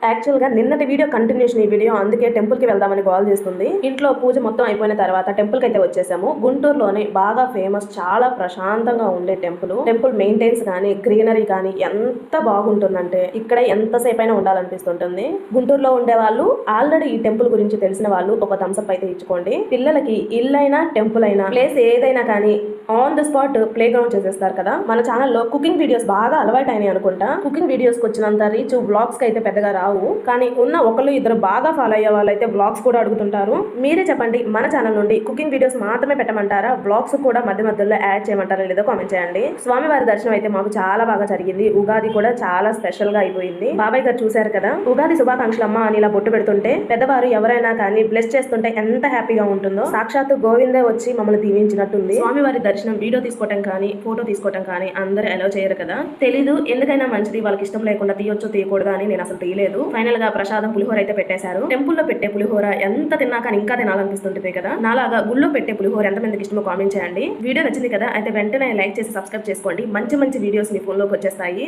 Actual గా నిన్నటి video continuation ఈ వీడియో, అందుకే టెంపుల్ కి వెళ్దామని కాల్ చేస్తుంది. ఇంట్లో పూజ మొత్తం అయిపోయిన తర్వాత టెంపుల్ కి అయితే వచ్చేసాము. గుంటూరులోని బాగా ఫేమస్, చాలా ప్రశాంతంగా ఉండే టెంపుల్ మెయింటైన్స్ కానీ గ్రీనరీ కానీ ఎంత బాగుంటుందంటే ఇక్కడ ఎంతసేపు అయినా ఉండాలనిపిస్తుంటుంది. గుంటూరులో ఉండే వాళ్ళు ఆల్రెడీ ఈ టెంపుల్ గురించి తెలిసిన వాళ్ళు ఒక థమ్స్అప్ అయితే ఇచ్చుకోండి. పిల్లలకి ఇల్లైనా టెంపుల్ అయినా ప్లేస్ ఏదైనా కానీ on the spot play ground చేసేస్తారు కదా. మన ఛానల్లో కుకింగ్ వీడియోస్ బాగా అలవాటు అయినాయి అనుకుంటా. కుకింగ్ వీడియోస్ కి వచ్చినంత రీచ్ వ్లాగ్స్ కి అయితే పెద్దగా రావు, కానీ ఉన్న ఒకళ్ళు ఇద్దరు బాగా ఫాలో అయ్యే వాళ్ళు అయితే వ్లాగ్స్ కూడా అడుగుతుంటారు. మీరే చెప్పండి, మన ఛానల్ నుండి కుకింగ్ వీడియోస్ మాత్రమే పెట్టమంటారా, వ్లాగ్స్ కూడా మధ్య మధ్యలో యాడ్ చేయమంటారా లేదో కామెంట్ చేయండి. స్వామివారి దర్శనం అయితే మాకు చాలా బాగా జరిగింది. ఉగాది కూడా చాలా స్పెషల్ గా అయిపోయింది. బాబాయ్ గారు చూశారు కదా, ఉగాది శుభాకాంక్షలు అమ్మ అని ఇలా బొట్టు పెడుతుంటే పెద్దవారు ఎవరైనా కానీ బ్లెస్ చేస్తుంటే ఎంత హ్యాపీగా ఉంటుందో. సాక్షాత్తు గోవిందే వచ్చి మమ్మల్ని దీవించినట్టుంది. స్వామివారి దర్శనం వీడియో తీసుకోవటం కానీ ఫోటో తీసుకోవటం కానీ అందరూ అలౌ చేయరు కదా. తెలీదు, ఎందుకైనా మంచిది, వాళ్ళకి ఇష్టం లేకుండా తీయొచ్చు తీయకూడదు అని నేను అసలు తీయలేదు. ఫైనల్ గా ప్రసాదం పులిహోర అయితే పెట్టేశారు. టెంపుల్ లో పెట్టే పులిహోర ఎంత తిన్నా కానీ ఇంకా తినాలనిపిస్తుంటుంది కదా. నాలాగా గుళ్ళో పెట్టే పులిహోర ఎంతమందికి ఇష్టమో కామెంట్ చేయండి. వీడియో నచ్చింది కదా, అయితే వెంటనే లైక్ చేసి సబ్స్క్రైబ్ చేసుకోండి. మంచి మంచి వీడియోస్ మీ ఫోన్ లోకి వచ్చేస్తాయి.